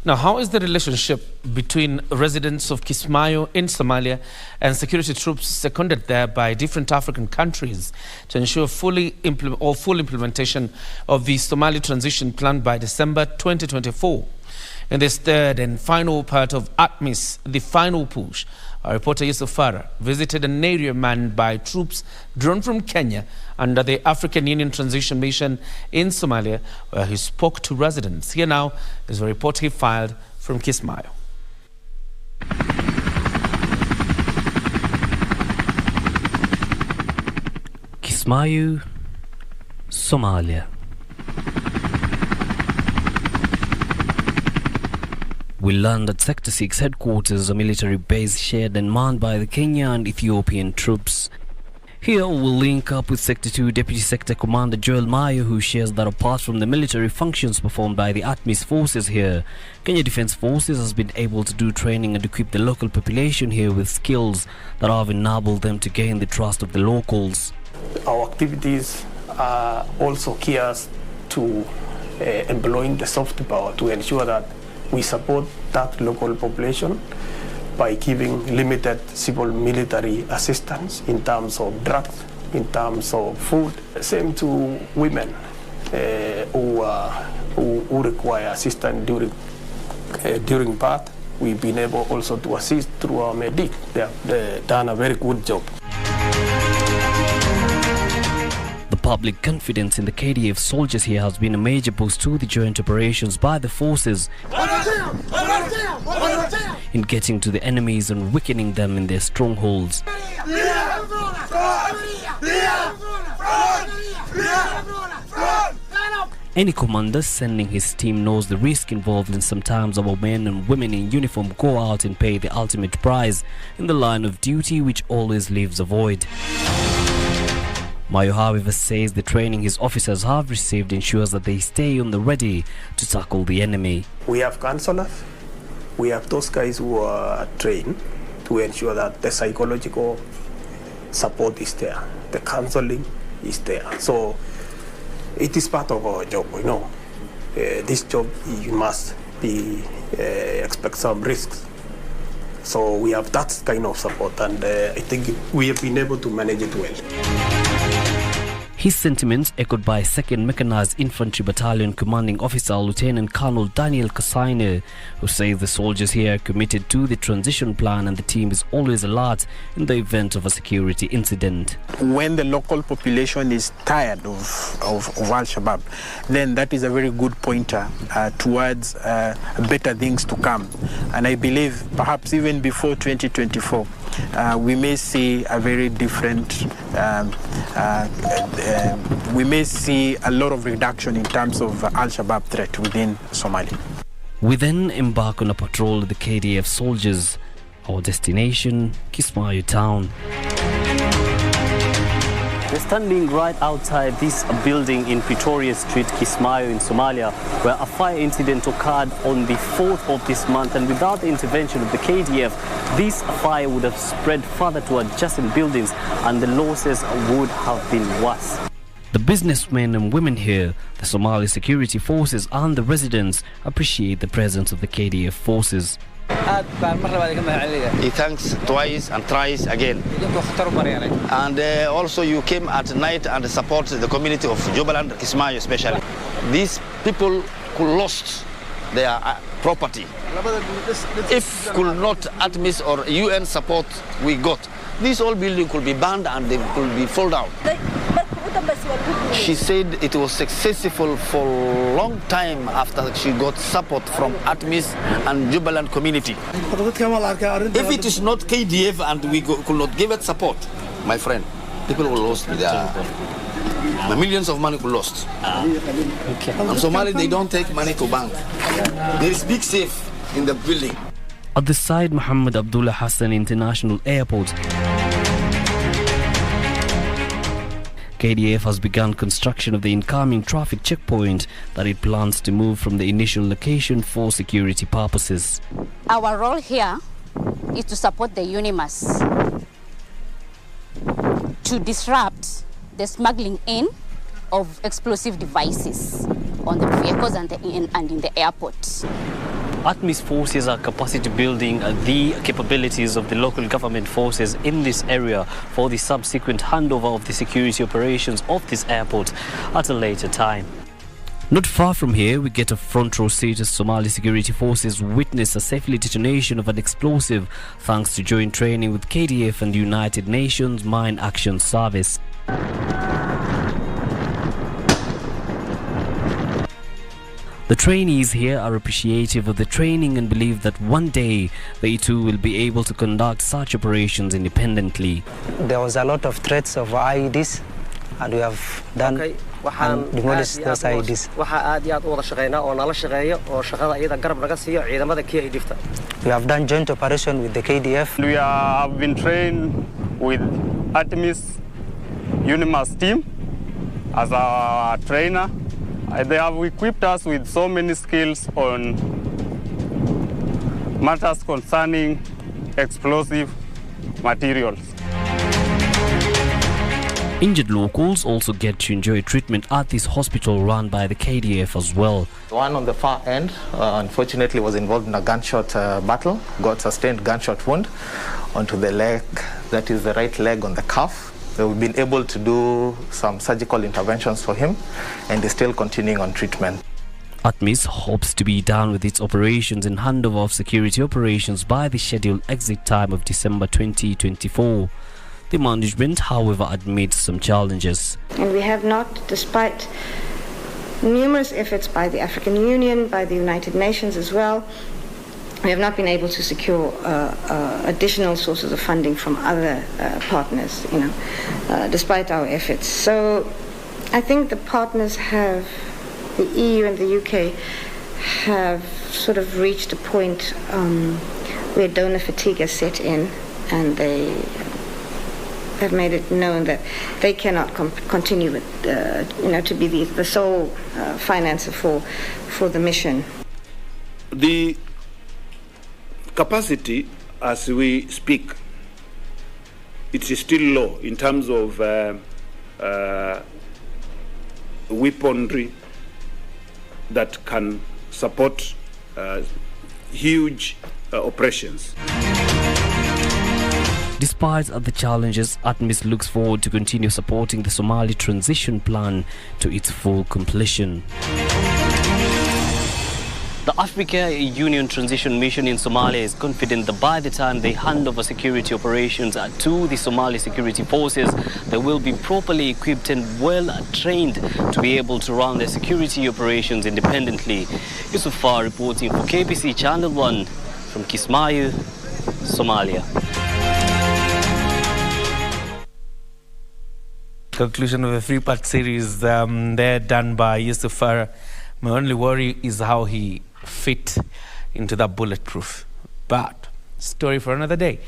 Now, how is the relationship between residents of Kismayo in Somalia and security troops seconded there by different African countries to ensure full implementation of the Somali transition plan by December 2024? In this third and final part of ATMIS The Final Push, our reporter Yusuf Farah visited an area manned by troops drawn from Kenya under the African Union Transition Mission in Somalia, where he spoke to residents. Here now is a report he filed from Kismayo. Kismayo, Somalia. We learned that Sector 6 headquarters, a military base shared and manned by the Kenya and Ethiopian troops. Here we'll link up with Sector 2 Deputy Sector Commander Joel Mayo, who shares that apart from the military functions performed by the ATMIS forces here, Kenya Defence Forces has been able to do training and equip the local population here with skills that have enabled them to gain the trust of the locals. Our activities are also geared to employing the soft power to ensure that we support that local population by giving limited civil military assistance in terms of drugs, in terms of food. Same to women who require assistance during birth. We've been able also to assist through our medic. They've done a very good job. Public confidence in the KDF soldiers here has been a major boost to the joint operations by the forces in getting to the enemies and weakening them in their strongholds. Any commander sending his team knows the risk involved, and sometimes our men and women in uniform go out and pay the ultimate price in the line of duty, which always leaves a void. Mayo, however, says the training his officers have received ensures that they stay on the ready to tackle the enemy. We have counselors, we have those guys who are trained to ensure that the psychological support is there, the counseling is there. So it is part of our job, you know. This job, you must be expect some risks. So we have that kind of support, and I think we have been able to manage it well. His sentiments echoed by 2nd Mechanized Infantry Battalion Commanding Officer Lieutenant Colonel Daniel Kasaine, who says the soldiers here are committed to the transition plan and the team is always alert in the event of a security incident. When the local population is tired of Al-Shabaab, then that is a very good pointer towards better things to come. And I believe perhaps even before 2024, we may see a very different we may see a lot of reduction in terms of Al-Shabaab threat within Somalia. We then embark on a patrol of the KDF soldiers. Our destination, Kismayo town. We're standing right outside this building in Pretoria Street, Kismayo in Somalia, where a fire incident occurred on the 4th of this month, and without the intervention of the KDF, this fire would have spread further to adjacent buildings and the losses would have been worse. The businessmen and women here, the Somali security forces and the residents appreciate the presence of the KDF forces. He thanks twice and thrice again. And also you came at night and support the community of Jubaland, Kismayo especially. These people who lost their property, if could not ATMIS or UN support we got, this whole building could be burned and they could be fall down. She said it was successful for a long time after she got support from ATMIS and Jubaland community. If it is not KDF and we could not give it support, my friend, people will lose the millions of money will lost. And Somali, they don't take money to bank. There is big safe in the building. At the side Muhammad Abdullah Hassan International Airport, KDF has begun construction of the incoming traffic checkpoint that it plans to move from the initial location for security purposes. Our role here is to support the UNIMAS to disrupt the smuggling in of explosive devices on the vehicles and in the airport. ATMIS forces are capacity building the capabilities of the local government forces in this area for the subsequent handover of the security operations of this airport at a later time. Not far from here, we get a front row seat as Somali security forces witness a safely detonation of an explosive thanks to joint training with KDF and the United Nations Mine Action Service. The trainees here are appreciative of the training and believe that one day they too will be able to conduct such operations independently. There was a lot of threats of IEDs and we have done and demolished those IEDs. We have done joint operation with the KDF. We have been trained with ATMIS UNIMAS team as our trainer. They have equipped us with so many skills on matters concerning explosive materials. Injured locals also get to enjoy treatment at this hospital run by the KDF as well. One on the far end, unfortunately, was involved in a gunshot battle, got sustained gunshot wound onto the leg, that is the right leg on the calf. So we've been able to do some surgical interventions for him and is still continuing on treatment. ATMIS hopes to be done with its operations and handover of security operations by the scheduled exit time of December 2024. The management, however, admits some challenges. And we have not, despite numerous efforts by the African Union, by the United Nations as well, we have not been able to secure additional sources of funding from other partners, despite our efforts. So I think the partners have, the EU and the UK, have sort of reached a point where donor fatigue has set in, and they have made it known that they cannot continue with, to be the sole financer for the mission. The capacity, as we speak, it is still low in terms of weaponry that can support huge operations. Despite the challenges, ATMIS looks forward to continue supporting the Somali transition plan to its full completion. The Africa Union Transition Mission in Somalia is confident that by the time they hand over security operations to the Somali security forces, they will be properly equipped and well trained to be able to run their security operations independently. Yusuf Farah reporting for KBC Channel 1 from Kismayo, Somalia. Conclusion of a three-part series there done by Yusuf Farah. My only worry is how he fit into that bulletproof. But story for another day.